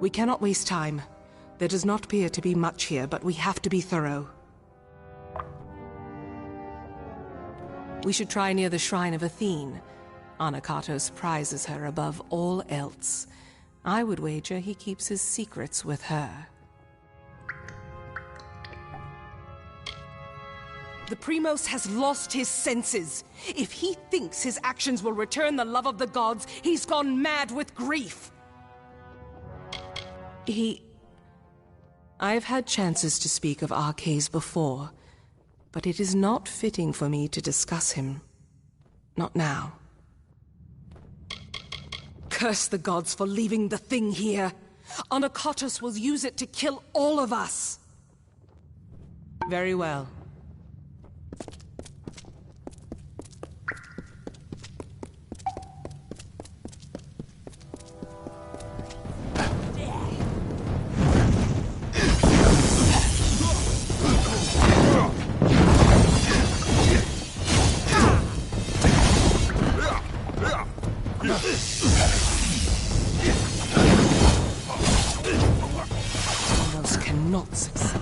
We cannot waste time. There does not appear to be much here, but we have to be thorough. We should try near the Shrine of Athene. Anakatos prizes her above all else. I would wager he keeps his secrets with her. The Primos has lost his senses. If he thinks his actions will return the love of the gods, he's gone mad with grief. I've had chances to speak of Arcades before, but it is not fitting for me to discuss him. Not now. Curse the gods for leaving the thing here. Anakatos will use it to kill all of us. Very well. Cannot succeed.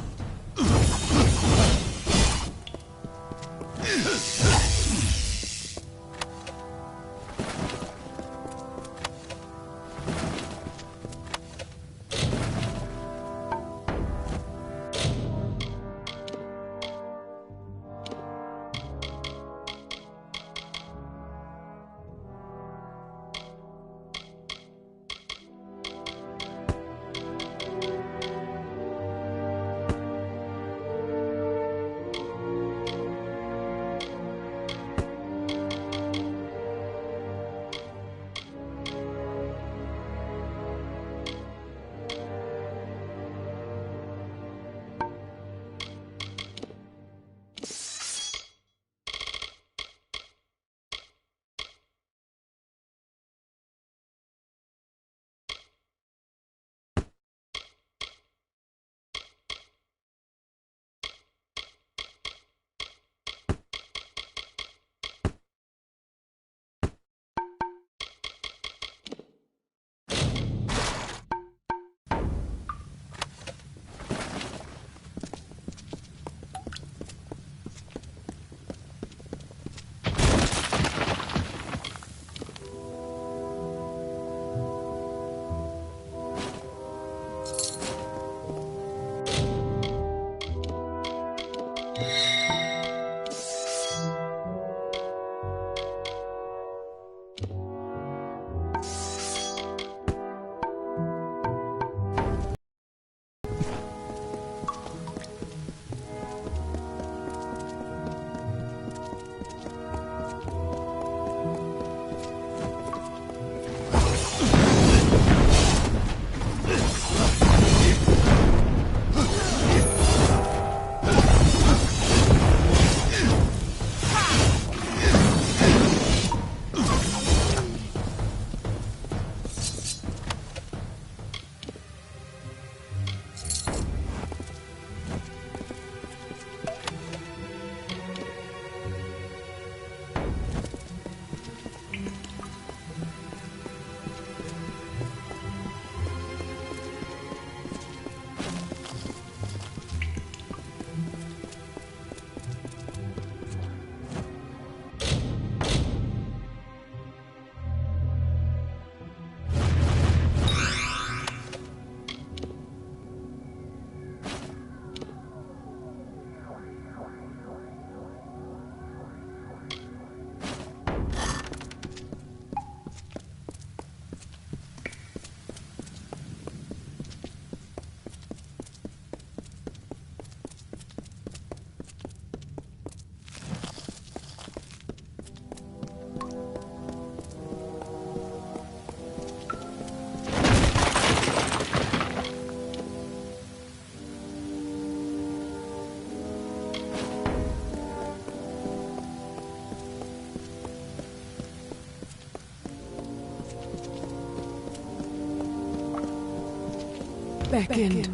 Beckoned,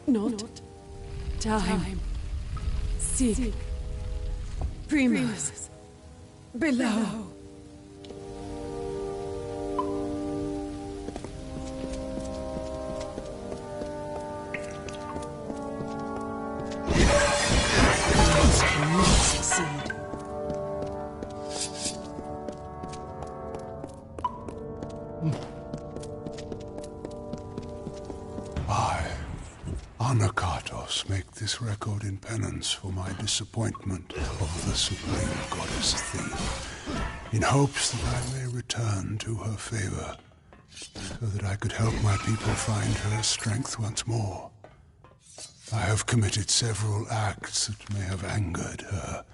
not time. Seek Primos below. Anakatos will not succeed. I, Anakatos, make this record in penance for my disappointment of the supreme goddess Athene, in hopes that I may return to her favor, so that I could help my people find her strength once more. I have committed several acts that may have angered her,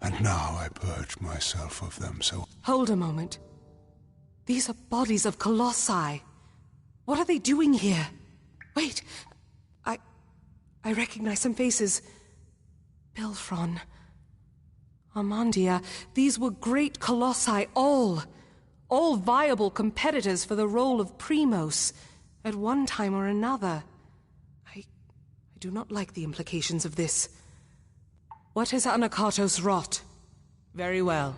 and now I purge myself of them so... Hold a moment. These are bodies of colossi. What are they doing here? Wait, I recognize some faces. Bilfron, Armandia, these were great colossi, all viable competitors for the role of Primos, at one time or another. I do not like the implications of this. What has Anakatos wrought? Very well.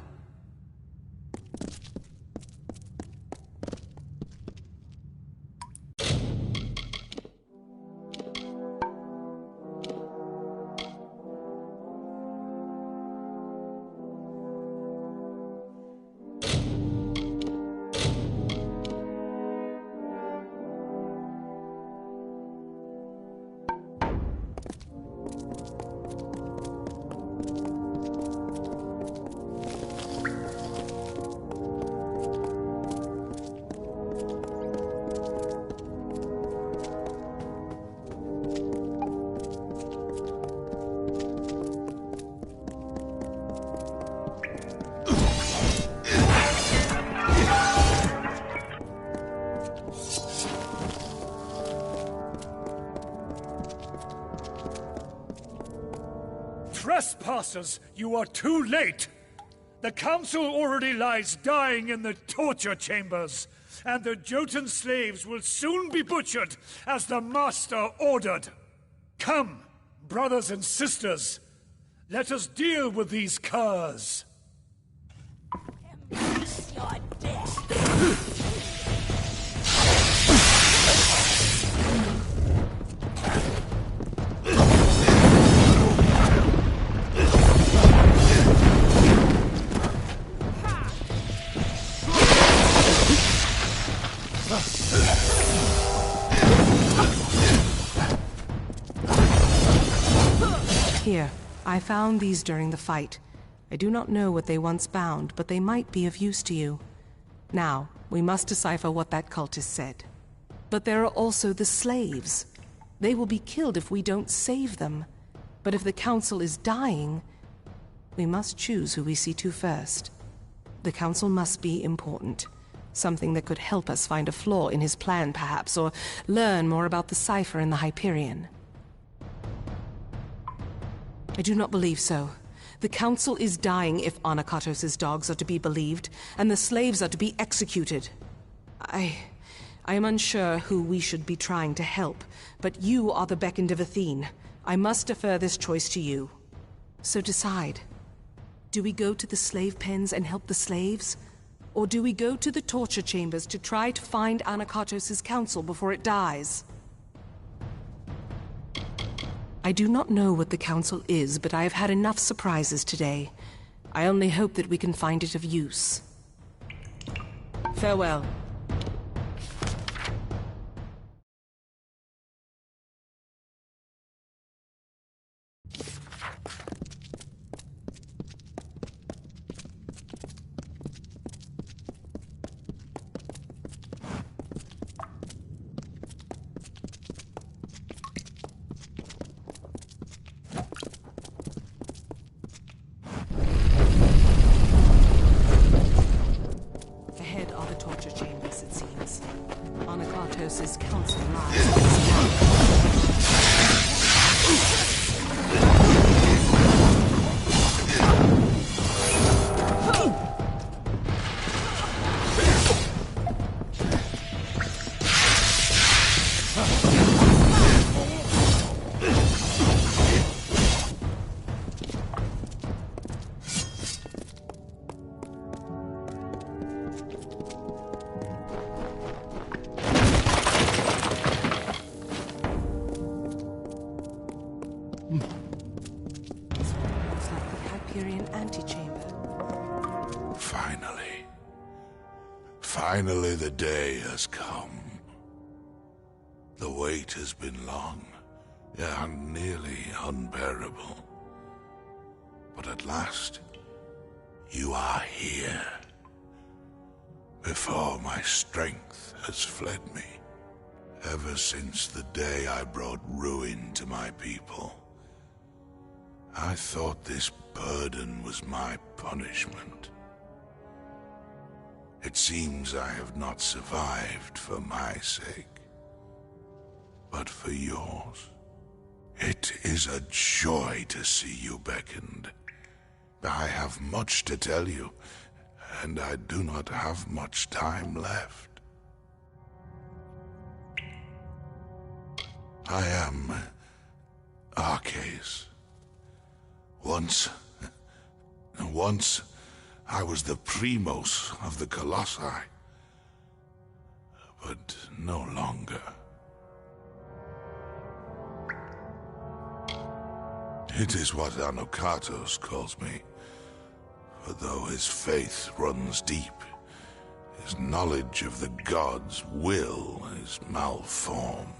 Trespassers, you are too late! The council already lies dying in the torture chambers, and the Jotun slaves will soon be butchered as the master ordered. Come, brothers and sisters, let us deal with these curs. Embrace your death. Here, I found these during the fight. I do not know what they once bound, but they might be of use to you. Now, we must decipher what that cultist said. But there are also the slaves. They will be killed if we don't save them. But if the council is dying, we must choose who we see to first. The council must be important. Something that could help us find a flaw in his plan, perhaps, or learn more about the cipher in the Hyperion. I do not believe so. The council is dying if Anakatos' dogs are to be believed, and the slaves are to be executed. I am unsure who we should be trying to help, but you are the beckoned of Athene. I must defer this choice to you. So decide. Do we go to the slave pens and help the slaves? Or do we go to the torture chambers to try to find Anakatos' council before it dies? I do not know what the council is, but I have had enough surprises today. I only hope that we can find it of use. Farewell. Ahead are the torture chambers. Hyperion antechamber. Finally. Finally the day has come. The wait has been long, and nearly unbearable. But at last, you are here. Before my strength has fled me. Ever since the day I brought ruin to my people, I thought this burden was my punishment. It seems I have not survived for my sake, but for yours. It is a joy to see you beckoned. I have much to tell you, and I do not have much time left. I am Arcais. Once I was the Primos of the Colossi, but no longer. It is what Anokatos calls me, for though his faith runs deep, his knowledge of the gods' will is malformed.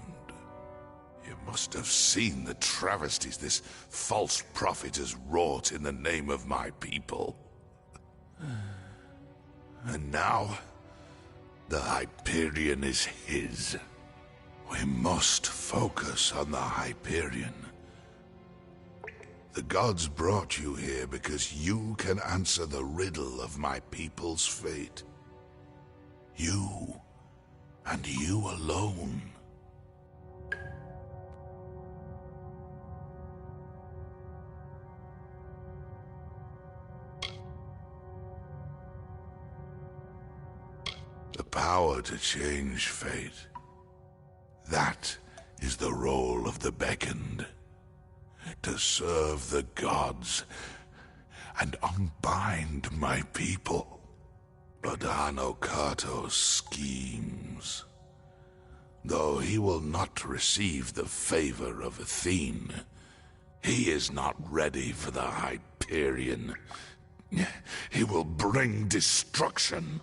You must have seen the travesties this false prophet has wrought in the name of my people. And now, the Hyperion is his. We must focus on the Hyperion. The gods brought you here because you can answer the riddle of my people's fate. You, and you alone. The power to change fate. That is the role of the beckoned. To serve the gods and unbind my people. But Anokatos schemes. Though he will not receive the favor of Athene, he is not ready for the Hyperion. He will bring destruction.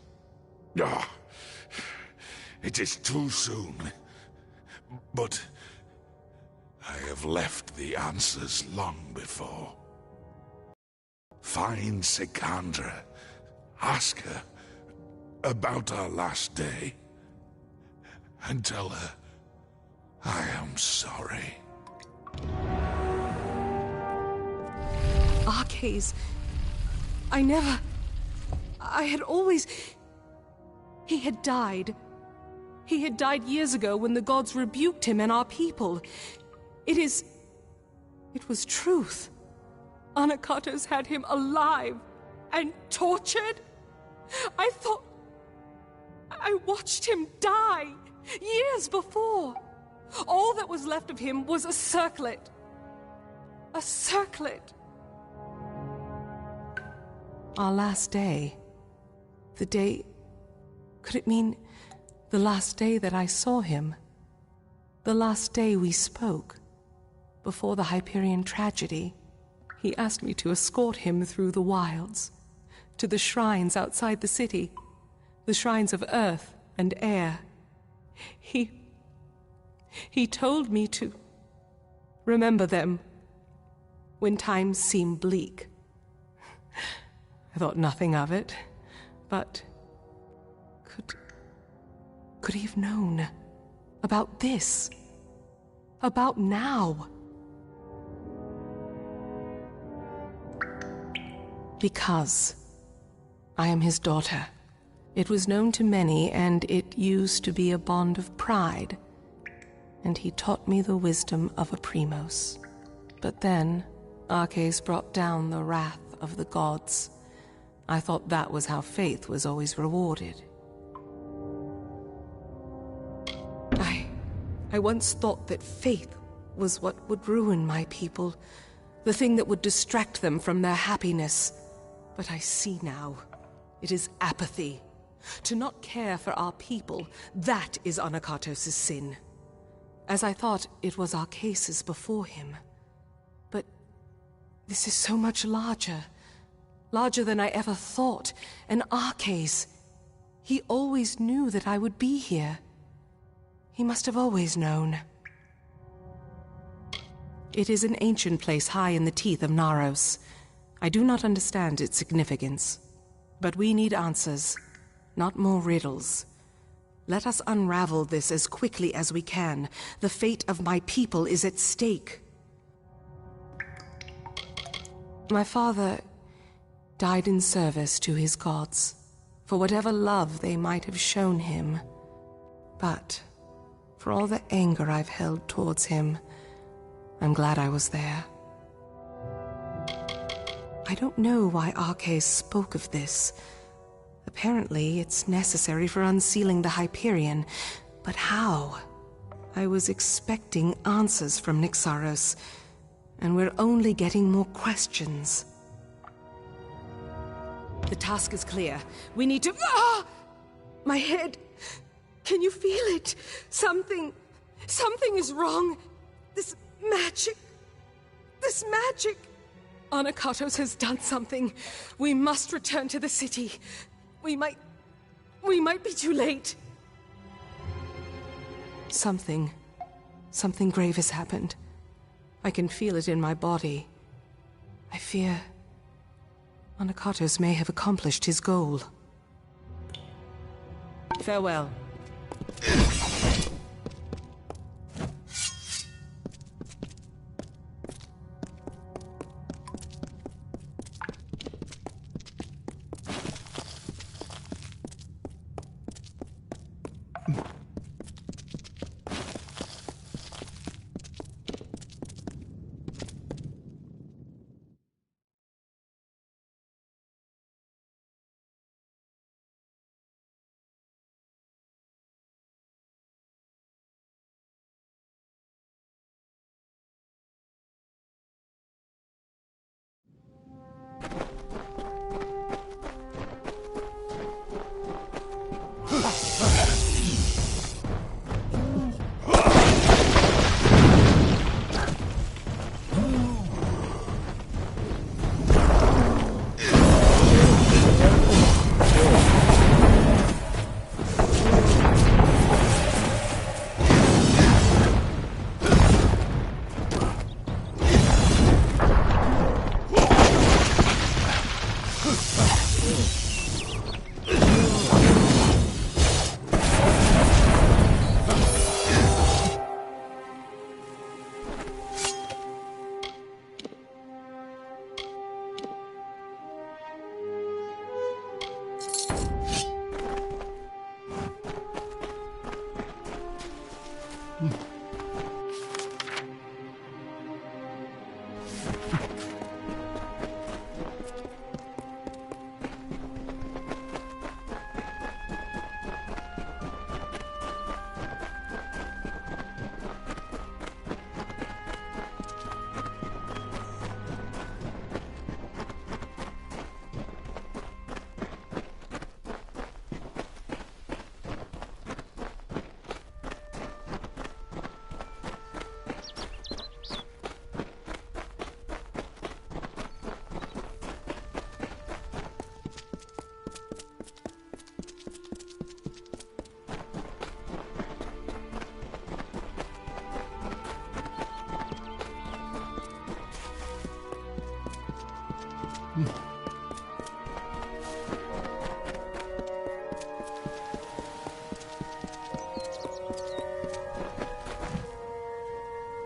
Ah, it is too soon. But I have left the answers long before. Find Sikandra. Ask her about our last day. And tell her I am sorry. Arcais, I had always... He had died. He had died years ago when the gods rebuked him and our people. It was truth. Anokatos had him alive and tortured. I watched him die years before. All that was left of him was a circlet. A circlet. Our last day. The day... Could it mean the last day that I saw him? The last day we spoke? Before the Hyperion tragedy, he asked me to escort him through the wilds, to the shrines outside the city, the shrines of earth and air. He told me to remember them when times seem bleak. I thought nothing of it, but could he have known about this? About now? Because I am his daughter. It was known to many, and it used to be a bond of pride. And he taught me the wisdom of a Primos. But then, Arcais brought down the wrath of the gods. I thought that was how faith was always rewarded. I once thought that faith was what would ruin my people, the thing that would distract them from their happiness. But I see now, it is apathy. To not care for our people, that is Anokatos' sin. As I thought it was Arcais' before him. But this is so much larger, larger than I ever thought, an Arcase. He always knew that I would be here. He must have always known. It is an ancient place high in the teeth of Naros. I do not understand its significance. But we need answers, not more riddles. Let us unravel this as quickly as we can. The fate of my people is at stake. My father died in service to his gods, for whatever love they might have shown him. But for all the anger I've held towards him, I'm glad I was there. I don't know why Arcase spoke of this. Apparently, it's necessary for unsealing the Hyperion. But how? I was expecting answers from Nyxaros, and we're only getting more questions. The task is clear. We need to... Ah! My head! Can you feel it? Something is wrong. This magic... Anakatos has done something. We must return to the city. We might be too late. Something grave has happened. I can feel it in my body. I fear Anakatos may have accomplished his goal. Farewell.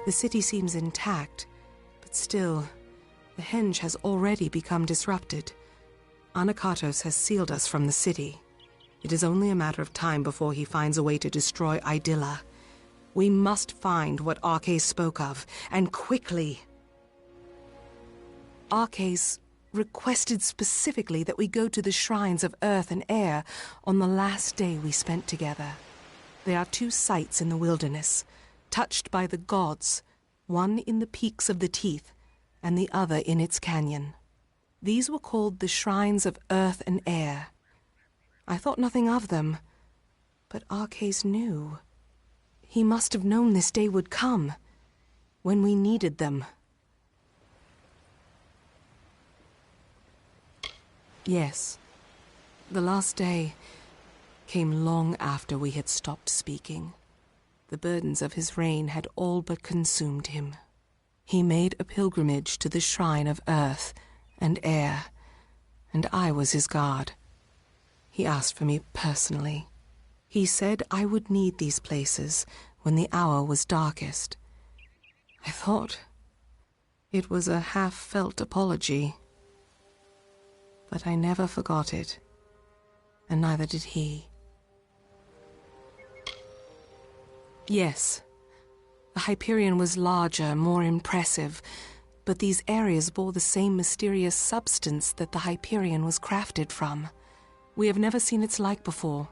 The city seems intact, but still, the henge has already become disrupted. Anakatos has sealed us from the city. It is only a matter of time before he finds a way to destroy Idylla. We must find what Arcase spoke of, and quickly. Arcase requested specifically that we go to the shrines of Earth and Air on the last day we spent together. There are two sites in the wilderness, touched by the gods, one in the peaks of the Teeth, and the other in its canyon. These were called the Shrines of Earth and Air. I thought nothing of them, but Arcase knew. He must have known this day would come, when we needed them. Yes. The last day came long after we had stopped speaking. The burdens of his reign had all but consumed him. He made a pilgrimage to the shrine of earth and air, and I was his guard. He asked for me personally. He said I would need these places when the hour was darkest. I thought it was a half-felt apology, but I never forgot it, and neither did he. Yes, the Hyperion was larger, more impressive, but these areas bore the same mysterious substance that the Hyperion was crafted from. We have never seen its like before.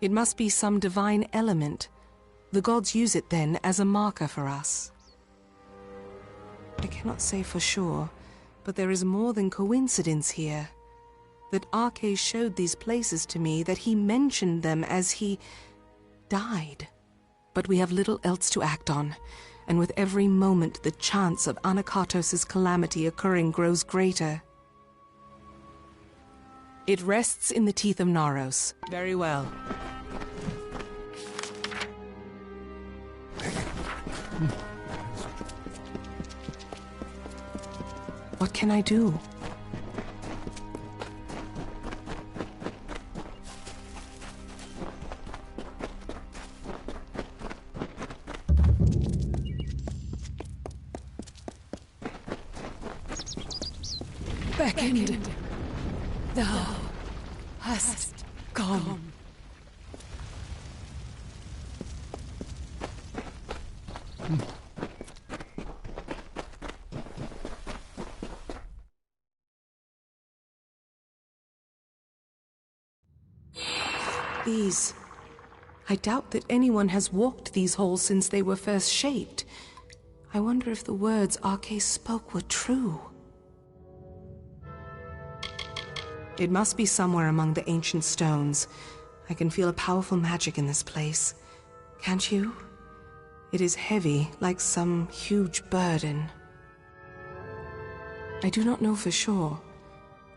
It must be some divine element. The gods use it then as a marker for us. I cannot say for sure, but there is more than coincidence here. That Arcais showed these places to me, that he mentioned them as he died. But we have little else to act on, and with every moment the chance of Anakatos' calamity occurring grows greater. It rests in the teeth of Naros. Very well. What can I do? Beckoned. Thou hast come. These... I doubt that anyone has walked these halls since they were first shaped. I wonder if the words Arcais spoke were true. It must be somewhere among the ancient stones. I can feel a powerful magic in this place. Can't you? It is heavy, like some huge burden. I do not know for sure.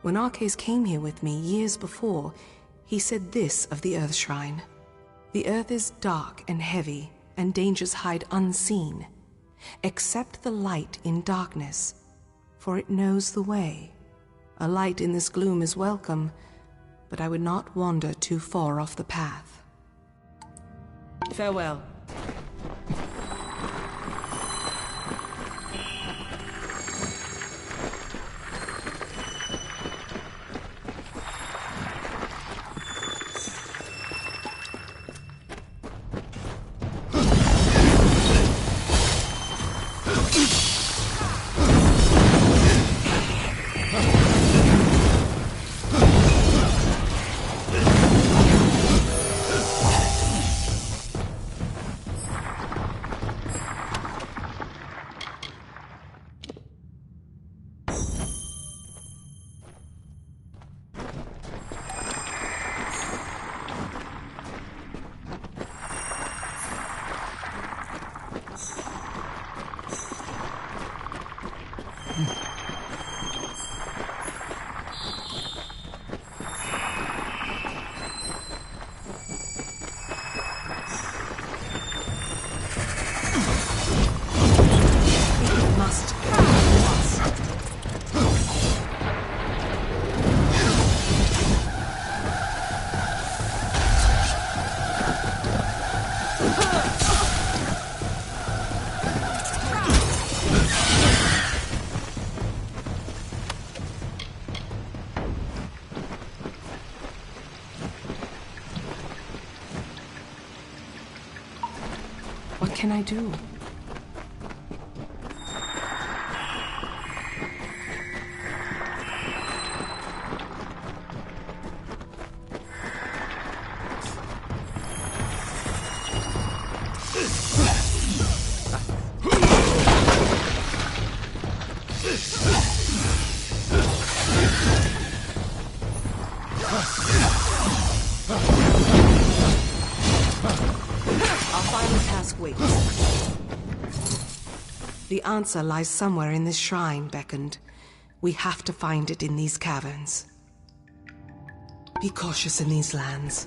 When Arcais came here with me years before, he said this of the Earth Shrine. The earth is dark and heavy, and dangers hide unseen. Accept the light in darkness, for it knows the way. A light in this gloom is welcome, but I would not wander too far off the path. Farewell. What can I do? The answer lies somewhere in this shrine, Beckoned. We have to find it in these caverns. Be cautious in these lands.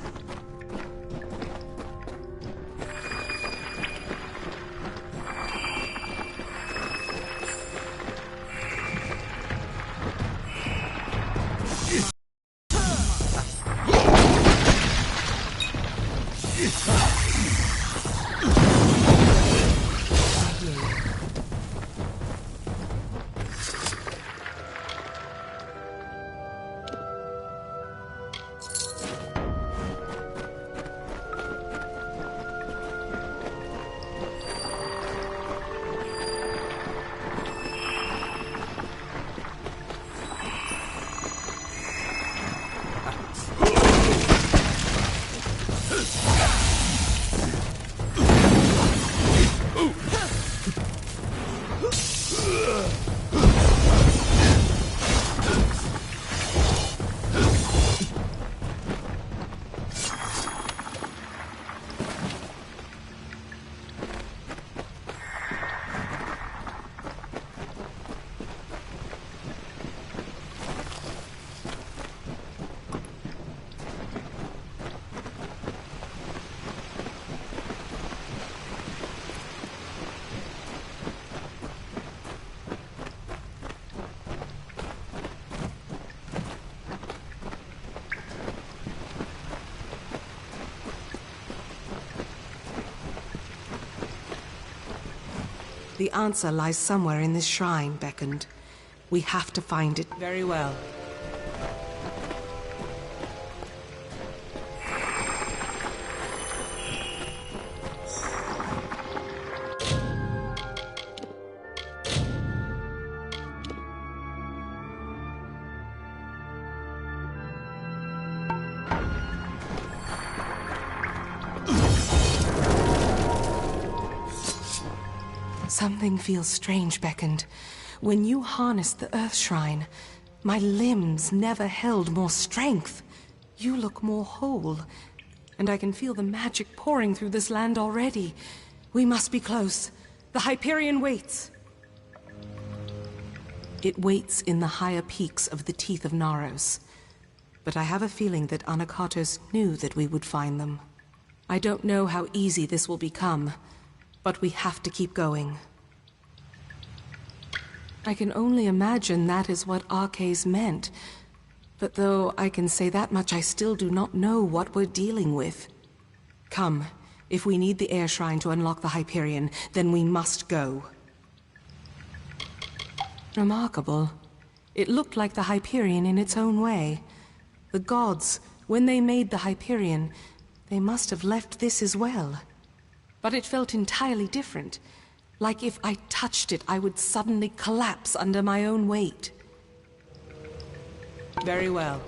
The answer lies somewhere in this shrine, beckoned. We have to find it. Very well. Something feels strange, beckoned. When you harnessed the Earth Shrine, my limbs never held more strength. You look more whole, and I can feel the magic pouring through this land already. We must be close. The Hyperion waits. It waits in the higher peaks of the Teeth of Naros. But I have a feeling that Anakatos knew that we would find them. I don't know how easy this will become, but we have to keep going. I can only imagine that is what Arcades meant. But though I can say that much, I still do not know what we're dealing with. Come, if we need the Air Shrine to unlock the Hyperion, then we must go. Remarkable. It looked like the Hyperion in its own way. The gods, when they made the Hyperion, they must have left this as well. But it felt entirely different. Like if I touched it, I would suddenly collapse under my own weight. Very well.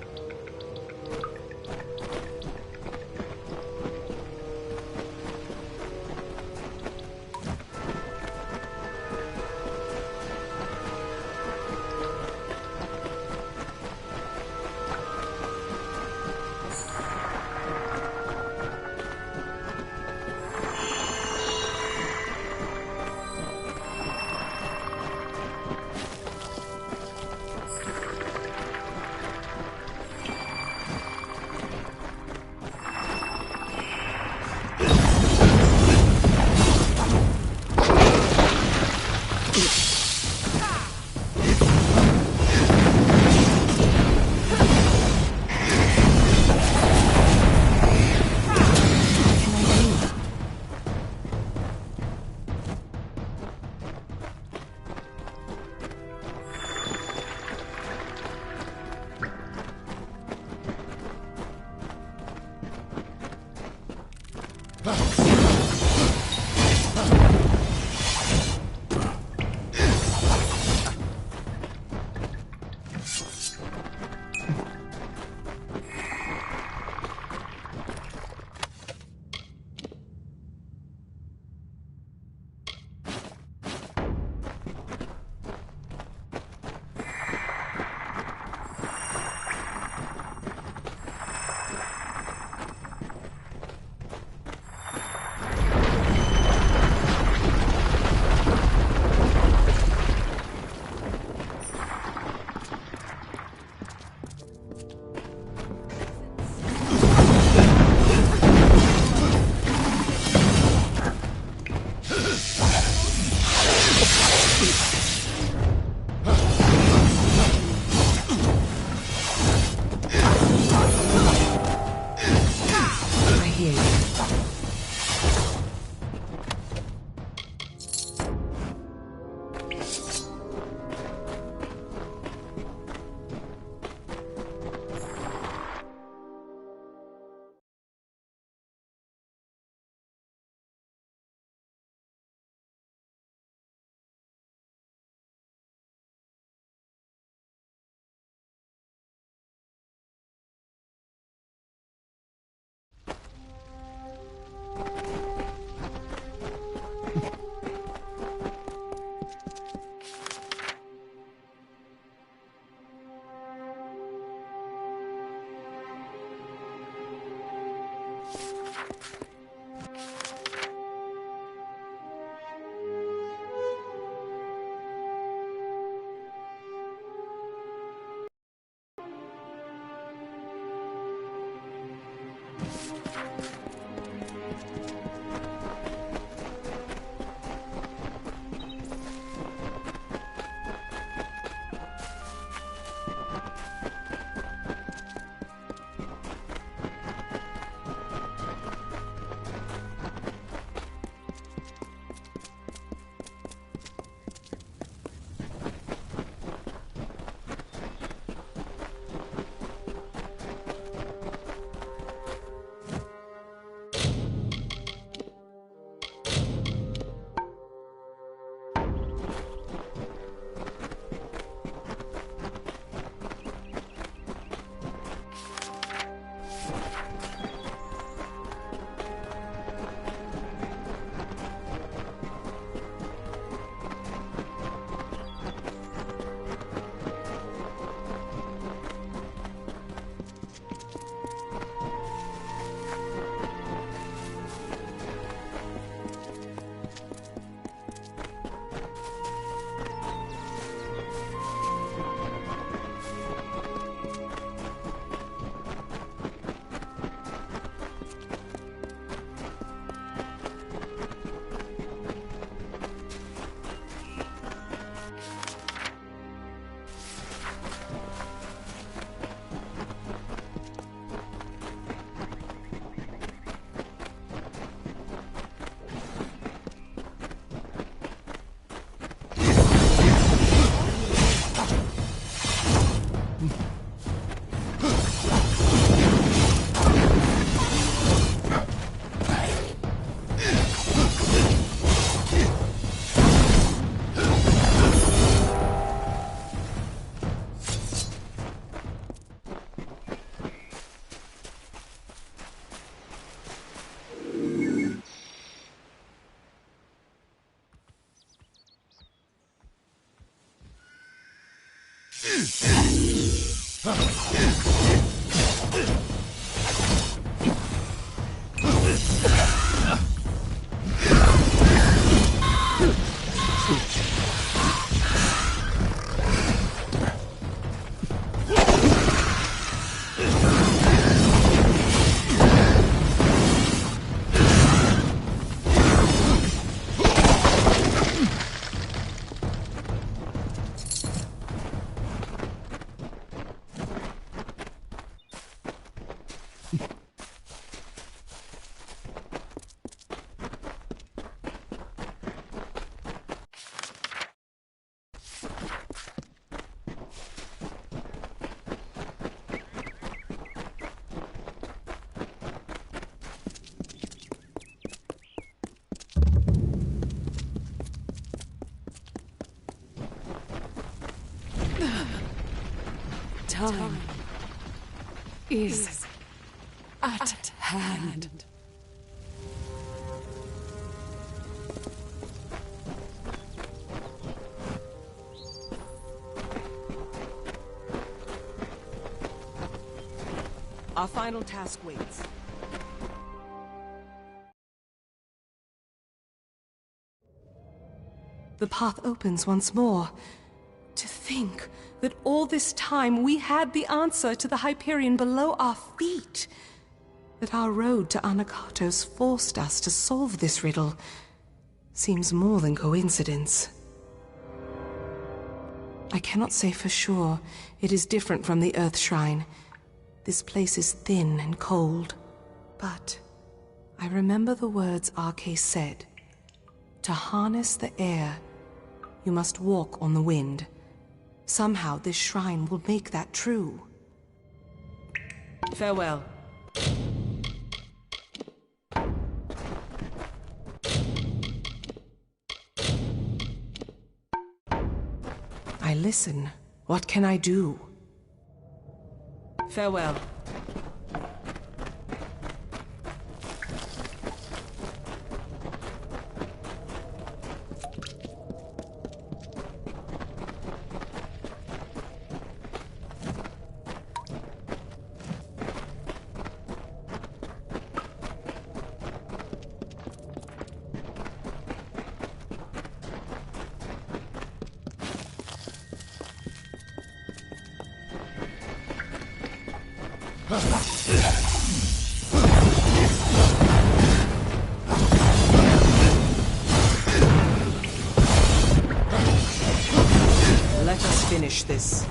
Time is at hand. Our final task waits. The path opens once more. To think that all this time we had the answer to the Hyperion below our feet. That our road to Anakatos forced us to solve this riddle seems more than coincidence. I cannot say for sure it is different from the Earth Shrine. This place is thin and cold. But I remember the words Arcé said. To harness the air, you must walk on the wind. Somehow this shrine will make that true. Farewell. I listen. What can I do? Farewell. Let us finish this.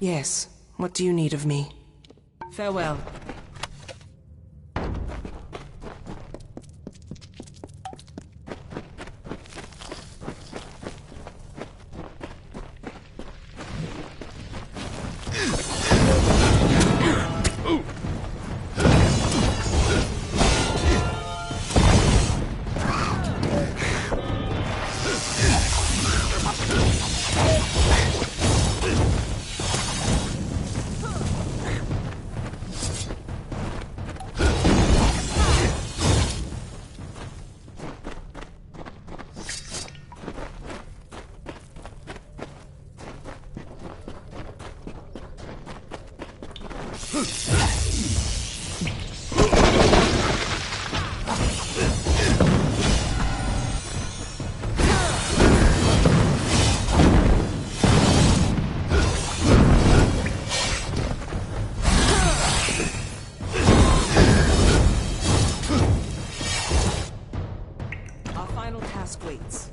Yes. What do you need of me? Farewell. Our final task waits.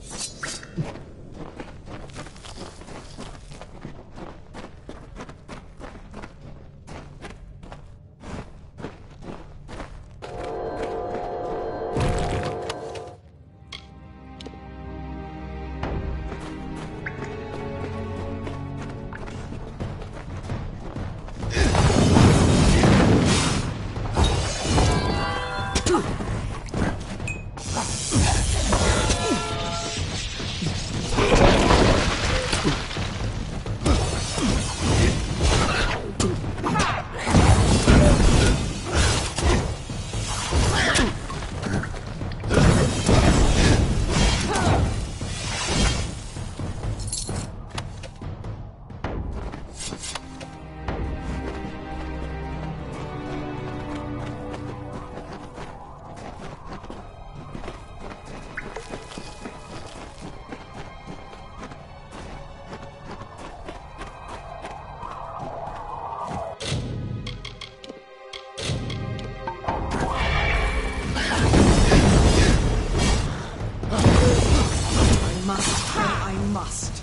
I must.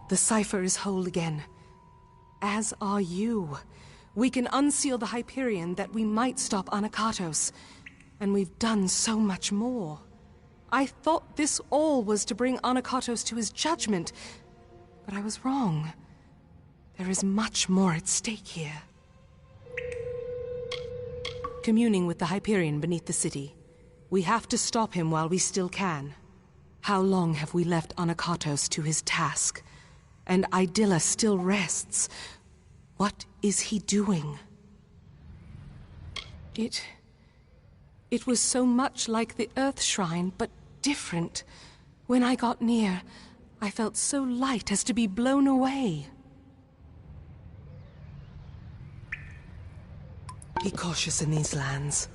The cipher is whole again. As are you. We can unseal the Hyperion that we might stop Anakatos. And we've done so much more. I thought this all was to bring Anakatos to his judgment. But I was wrong. There is much more at stake here. Communing with the Hyperion beneath the city. We have to stop him while we still can. How long have we left Anakatos to his task? And Idylla still rests. What is he doing? It was so much like the Earth Shrine, but different. When I got near, I felt so light as to be blown away. Be cautious in these lands.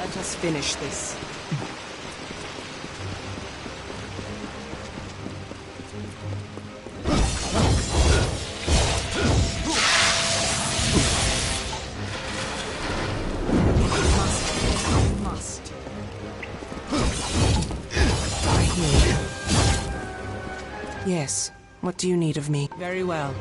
Let us finish this. Must. I hear you. Yes. What do you need of me? Very well.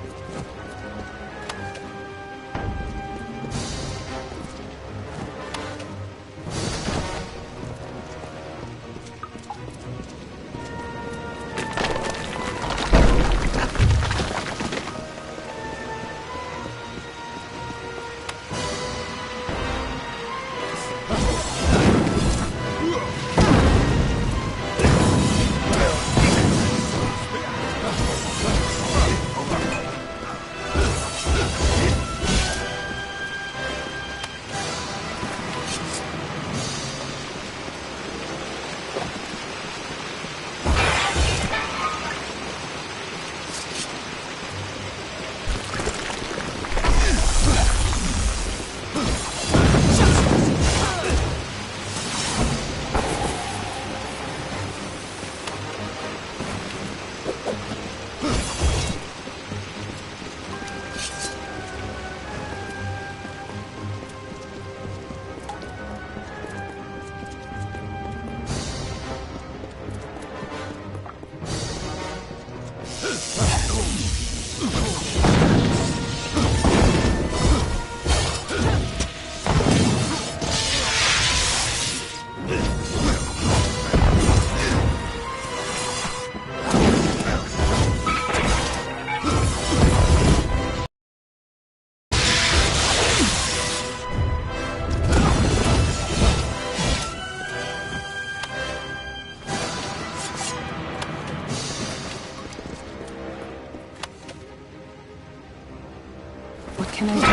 What can I do?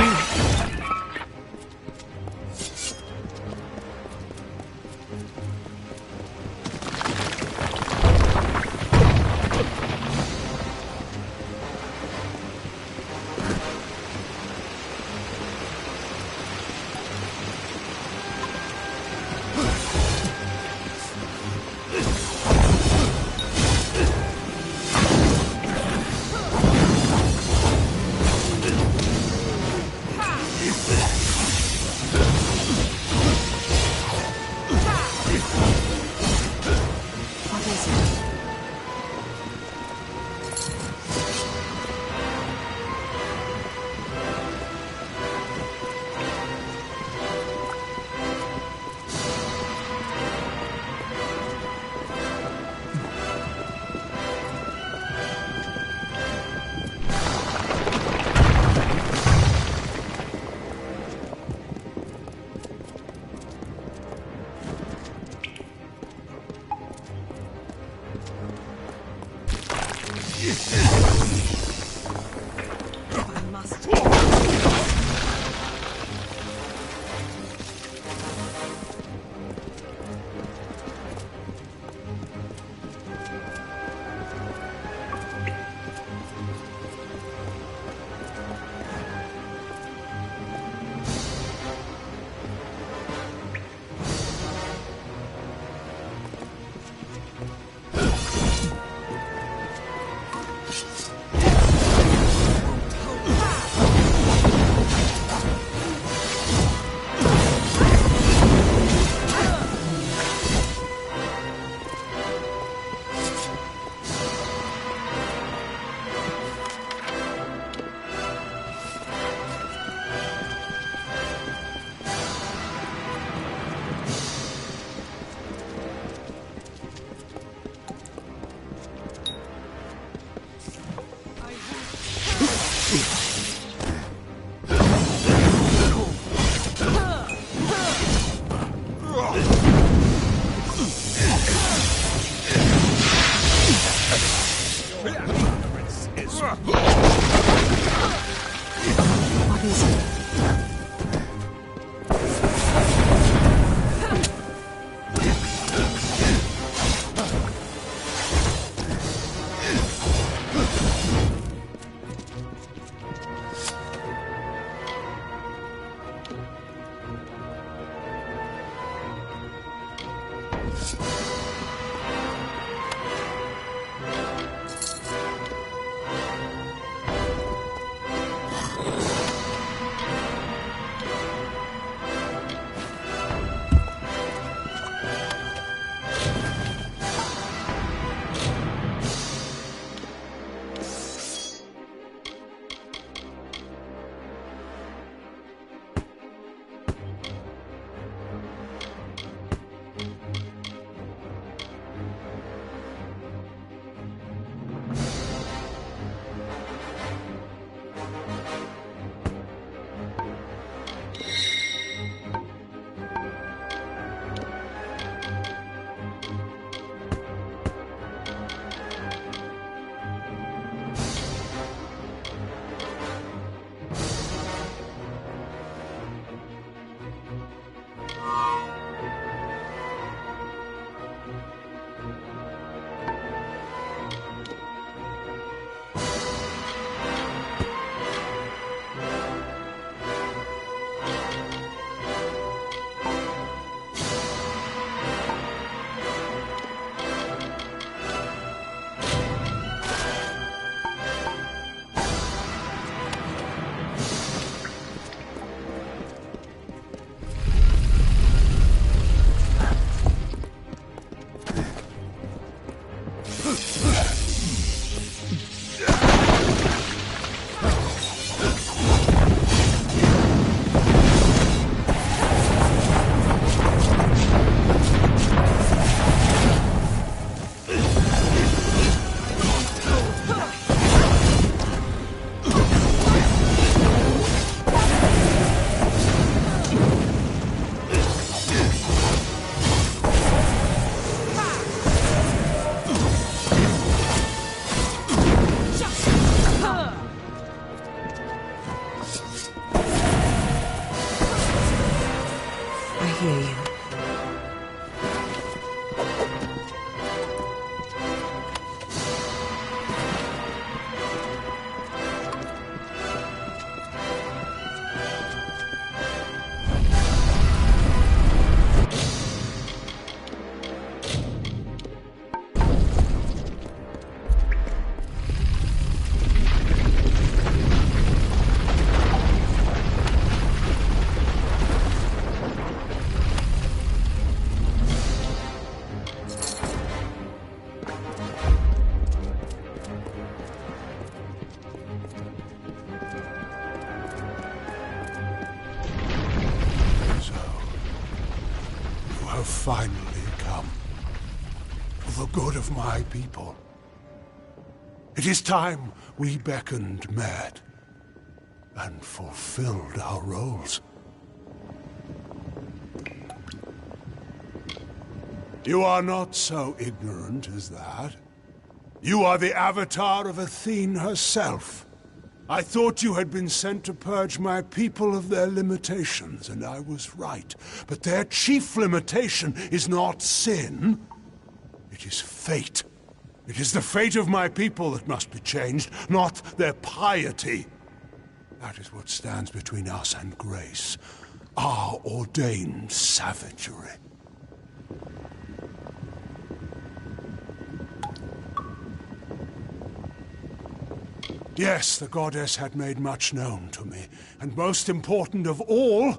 hear you. Finally come for the good of my people. It is time we beckoned, met, and fulfilled our roles. You are not so ignorant as that. You are the avatar of Athene herself. I thought you had been sent to purge my people of their limitations, and I was right. But their chief limitation is not sin. It is fate. It is the fate of my people that must be changed, not their piety. That is what stands between us and grace, our ordained savagery. Yes, the goddess had made much known to me, and most important of all,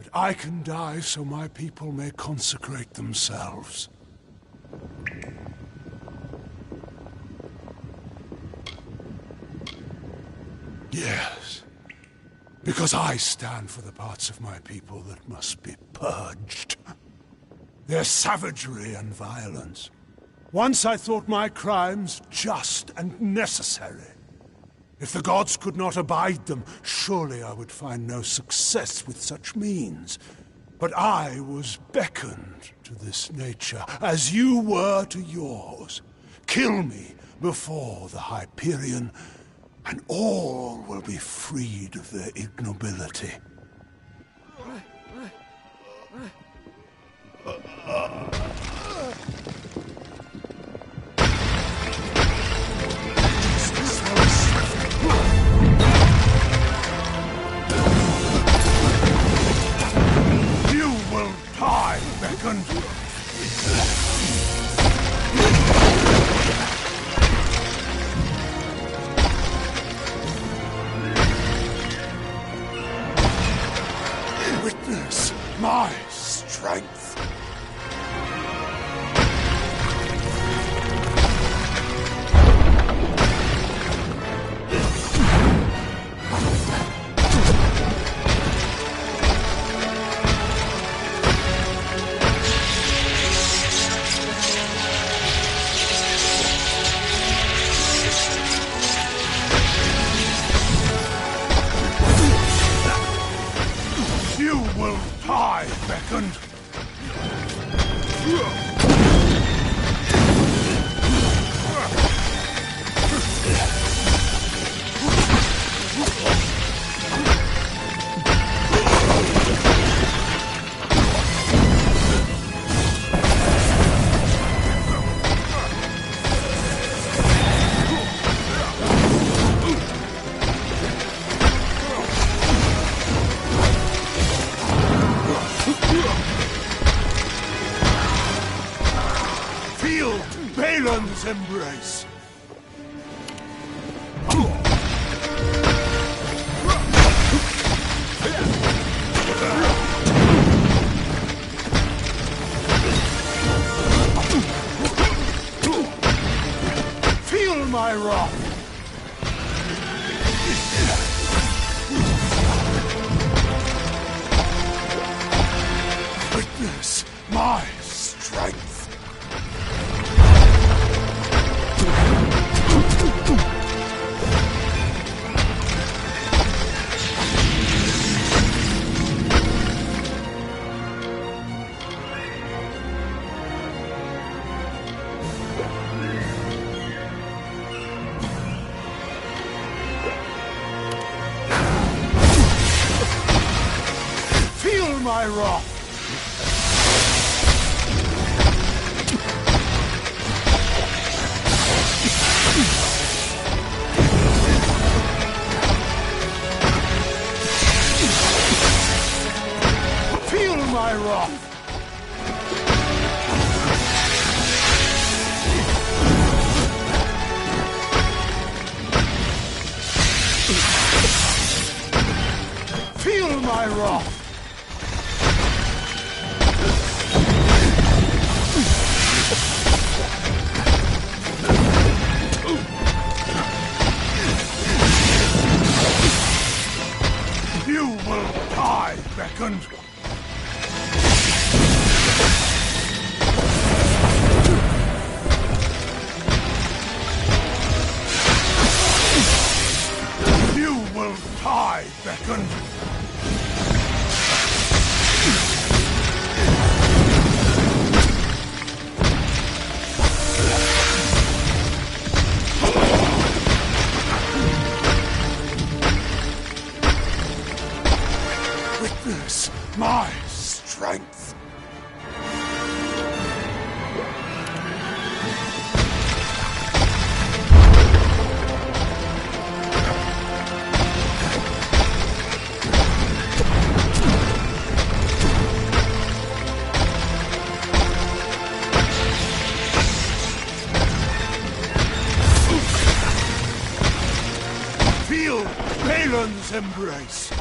that I can die so my people may consecrate themselves. Yes, because I stand for the parts of my people that must be purged. Their savagery and violence. Once I thought my crimes just and necessary. If the gods could not abide them, surely I would find no success with such means. But I was beckoned to this nature, as you were to yours. Kill me before the Hyperion, and all will be freed of their ignobility. You will die, beckoned. Witness my strength. You will die, beckoned. Feel Balin's embrace. Feel my wrath. Witness my strength. Feel my wrath. Feel my wrath! Feel my wrath! You will die, beckoned. You will die, beckoned. Witness my strength. Feel Balin's embrace.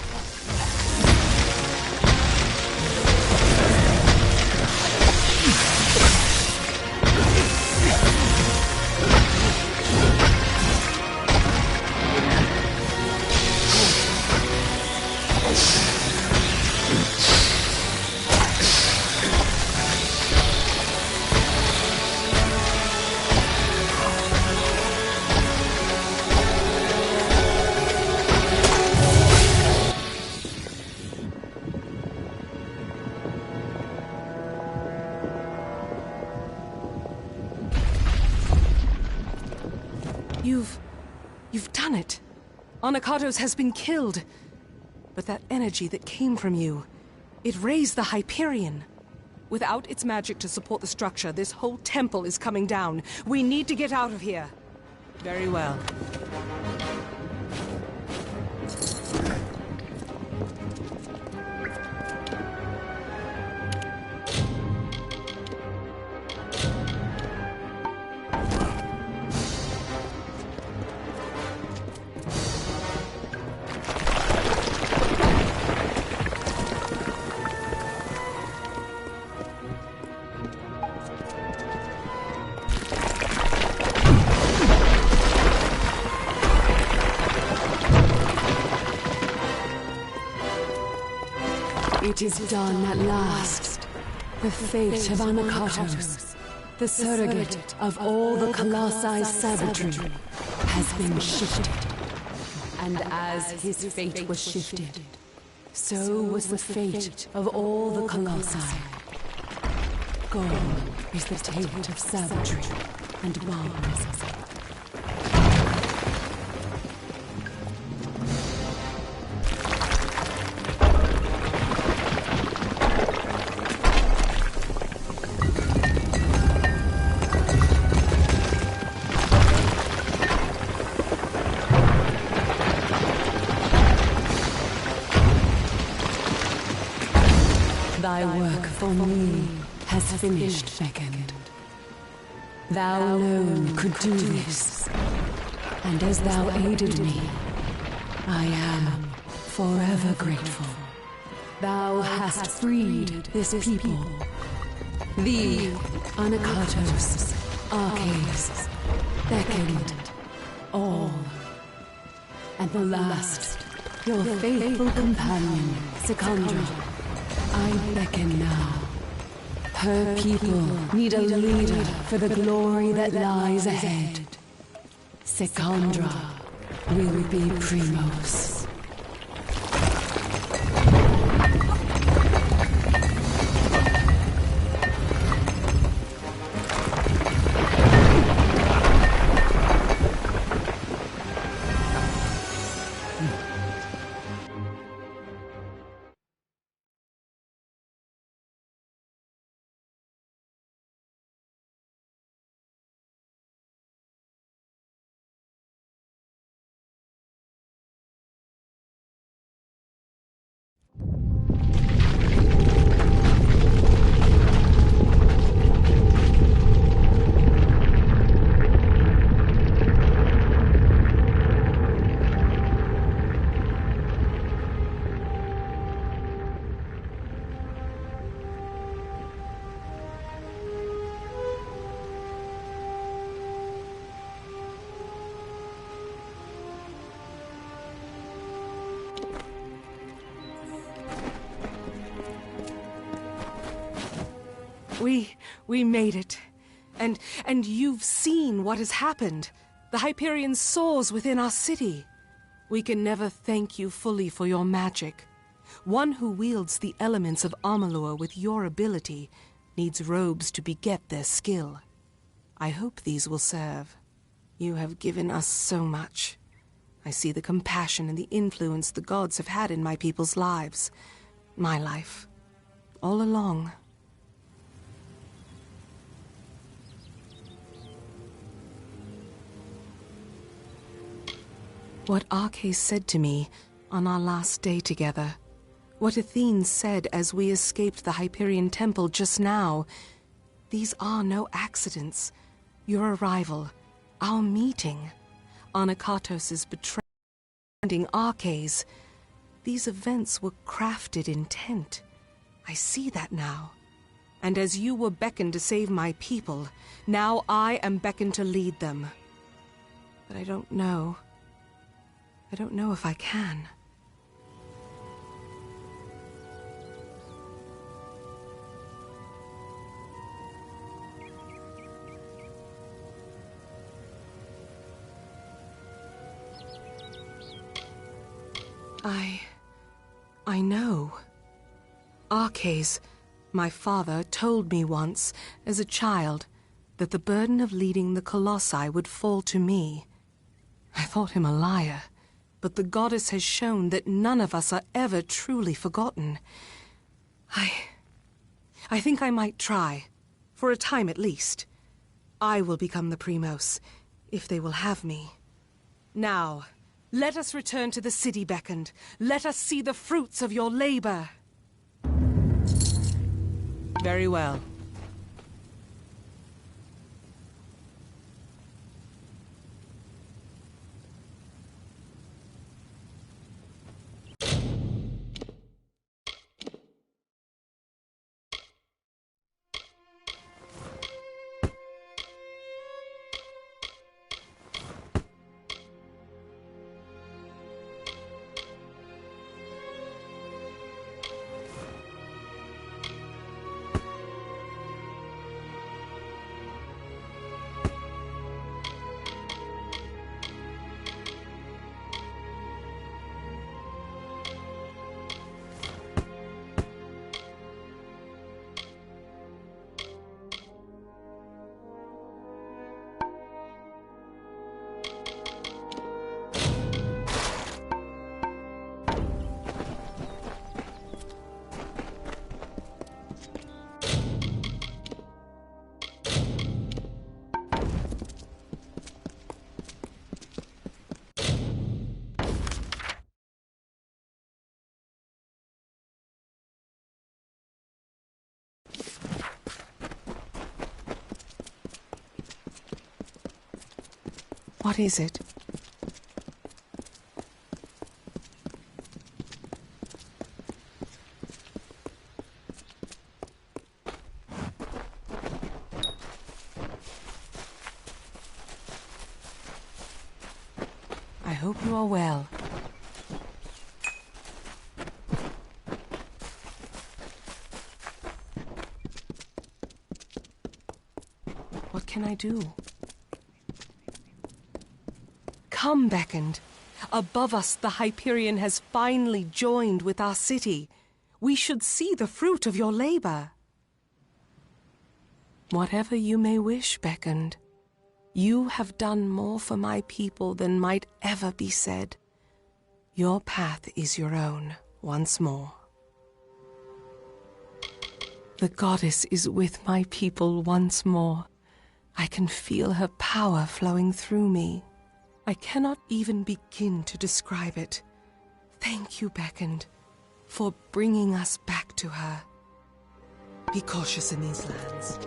You've done it. Anakatos has been killed. But that energy that came from you, it raised the Hyperion. Without its magic to support the structure, this whole temple is coming down. We need to get out of here. Very well. It is done at last. The fate of Anakatos, the surrogate of all the Colossi savagery, has been shifted. And as his fate was shifted, so was the fate of all the Colossi. Gone is the taint of savagery and bombs. Thy work for me has finished, Beckoned. Thou alone could do this, and as thou aided me, I am forever grateful. Thou hast freed this people, thee, Anakatos, Arcades, Beckoned, all. And the last, your faithful companion, Secondra. I beckon now. Her people need a leader for the glory that lies ahead. Secondra will be Primos. We made it. And you've seen what has happened. The Hyperion soars within our city. We can never thank you fully for your magic. One who wields the elements of Amalur with your ability needs robes to beget their skill. I hope these will serve. You have given us so much. I see the compassion and the influence the gods have had in my people's lives. My life. All along. What Arcais said to me on our last day together, what Athene said as we escaped the Hyperion Temple just now, these are no accidents. Your arrival, our meeting, Anakatos' betrayal, Arcais, these events were crafted intent. I see that now. And as you were beckoned to save my people, now I am beckoned to lead them. But I don't know. I don't know if I can. I know. Arcais, my father, told me once, as a child, that the burden of leading the Colossi would fall to me. I thought him a liar, but the goddess has shown that none of us are ever truly forgotten. I think I might try, for a time at least. I will become the Primos, if they will have me. Now, let us return to the city, Beckoned. Let us see the fruits of your labor. Very well. What is it? I hope you are well. What can I do? Come, Beckoned. Above us, the Hyperion has finally joined with our city. We should see the fruit of your labor. Whatever you may wish, Beckoned. You have done more for my people than might ever be said. Your path is your own, once more. The goddess is with my people once more. I can feel her power flowing through me. I cannot even begin to describe it. Thank you, Beckoned, for bringing us back to her. Be cautious in these lands.